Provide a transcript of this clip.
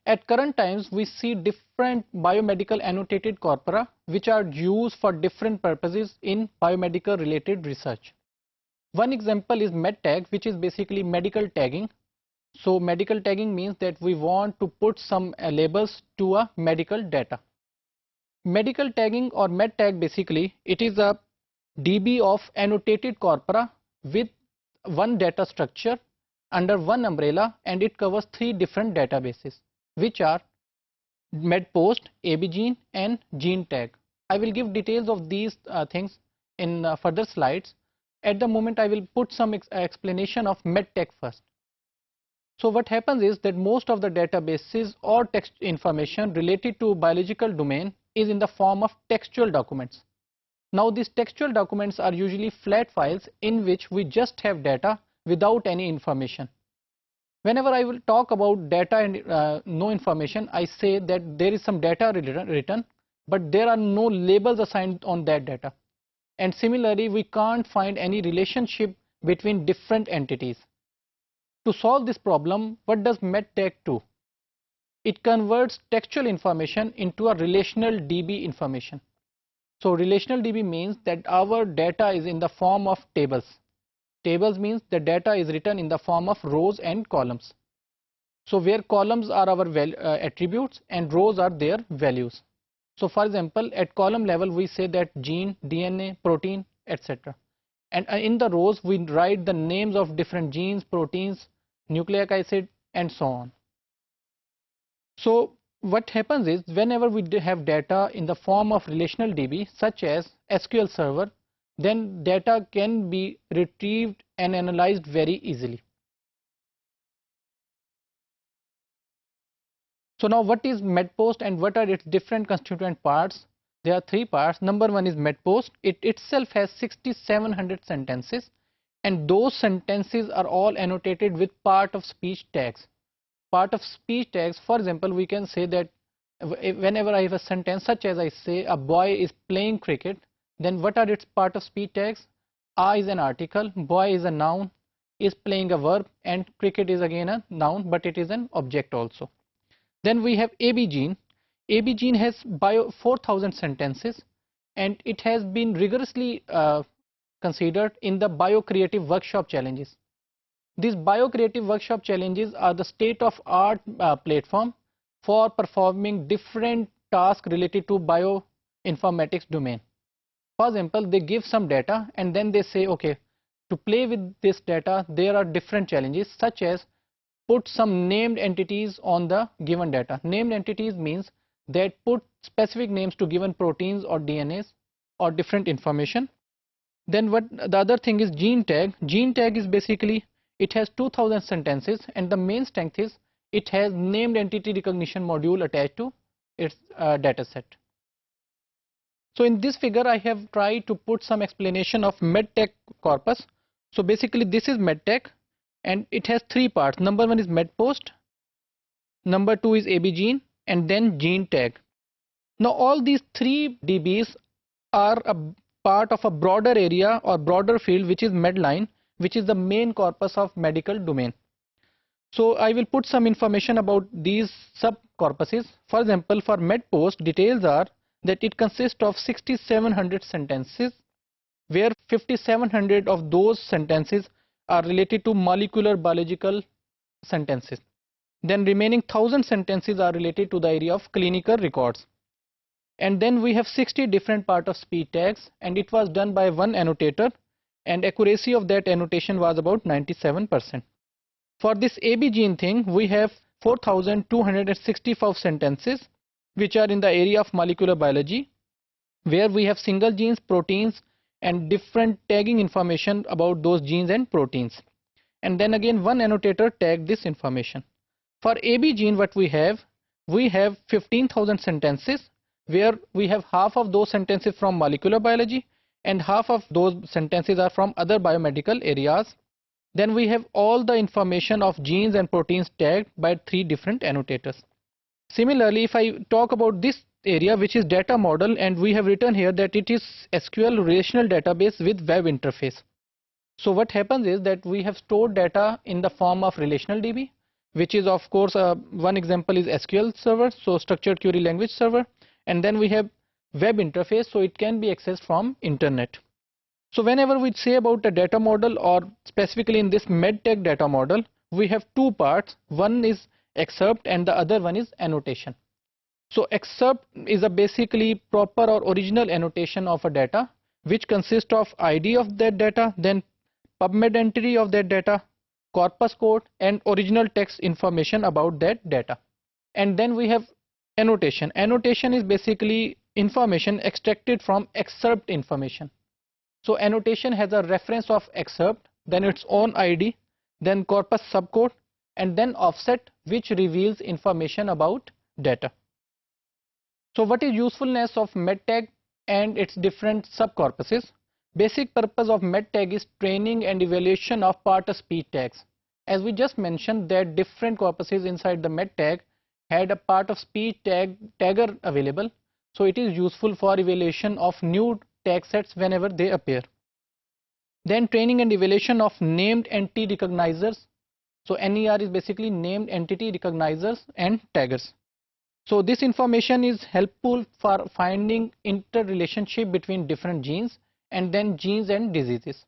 At current times, we see different biomedical annotated corpora which are used for different purposes in biomedical related research. One example is medtag, which is basically medical tagging. So medical tagging means that we want to put some labels to a medical data. Medical tagging or medtag, basically it is a DB of annotated corpora with one data structure under one umbrella, and it covers three different databases which are MedPost, ABGene and GeneTag. I will give details of these things in further slides. At the moment I will put some explanation of MedTag first. So what happens is that most of the databases or text information related to biological domain is in the form of textual documents. Now these textual documents are usually flat files in which we just have data without any information. Whenever I will talk about data and no information, I say that there is some data written, but there are no labels assigned on that data. And similarly, we can't find any relationship between different entities. To solve this problem, what does MedTag do? It converts textual information into a relational DB information. So relational DB means that our data is in the form of tables. Tables means the data is written in the form of rows and columns. So where columns are our attributes and rows are their values. So for example, at column level we say that gene, DNA, protein, etc. And in the rows we write the names of different genes, proteins, nucleic acid and so on. So what happens is whenever we have data in the form of relational DB such as SQL Server, then data can be retrieved and analyzed very easily. So now what is MedPost and what are its different constituent parts? There are three parts. Number one is MedPost. It itself has 6,700 sentences, and those sentences are all annotated with part of speech tags. Part of speech tags, for example, we can say that whenever I have a sentence such as I say a boy is playing cricket, then what are its part of speech tags? A is an article, boy is a noun, is playing a verb, and cricket is again a noun, but it is an object also. Then we have ABGene. ABGene has 4,000 sentences, and it has been rigorously considered in the BioCreative Workshop challenges. These BioCreative Workshop challenges are the state-of-art platform for performing different tasks related to bioinformatics domain. For example, they give some data and then they say, okay, to play with this data, there are different challenges such as put some named entities on the given data. Named entities means that put specific names to given proteins or DNAs or different information. Then what the other thing is gene tag. Gene tag is basically it has 2,000 sentences, and the main strength is it has named entity recognition module attached to its data set. So in this figure I have tried to put some explanation of MedTag corpus. So basically this is MedTag and it has three parts. Number one is MedPost, number two is ABGene, and then GeneTag. Now all these three DBs are a part of a broader area or broader field which is Medline, which is the main corpus of medical domain. So I will put some information about these sub corpuses. For example, for MedPost, details are that it consists of 6,700 sentences, where 5,700 of those sentences are related to molecular biological sentences. Then remaining 1,000 sentences are related to the area of clinical records. And then we have 60 different part of speech tags, and it was done by one annotator, and accuracy of that annotation was about 97%. For this ABGene thing, we have 4,265 sentences which are in the area of molecular biology, where we have single genes, proteins, and different tagging information about those genes and proteins. And then again one annotator tagged this information. For ABGene, what we have 15,000 sentences, where we have half of those sentences from molecular biology and half of those sentences are from other biomedical areas. Then we have all the information of genes and proteins tagged by three different annotators. Similarly, if I talk about this area which is data model, and we have written here that it is SQL relational database with web interface. So what happens is that we have stored data in the form of relational DB, which is of course one example is SQL server, so structured query language server, and then we have web interface, so it can be accessed from internet. So whenever we say about a data model, or specifically in this medtech data model, we have two parts. One is excerpt and the other one is annotation. So excerpt is a basically proper or original annotation of a data, which consists of ID of that data, then PubMed entry of that data, corpus code, and original text information about that data. And then we have annotation. Annotation is basically information extracted from excerpt information. So annotation has a reference of excerpt, then its own ID, then corpus subcode, and then offset, which reveals information about data. So what is usefulness of medtag and its different subcorpuses? Basic purpose of medtag is training and evaluation of part of speech tags. As we just mentioned that different corpuses inside the medtag had a part of speech tagger available, so it is useful for evaluation of new tag sets whenever they appear. Then training and evaluation of named entity recognizers. So NER is basically named entity recognizers and taggers. So this information is helpful for finding interrelationship between different genes and then genes and diseases.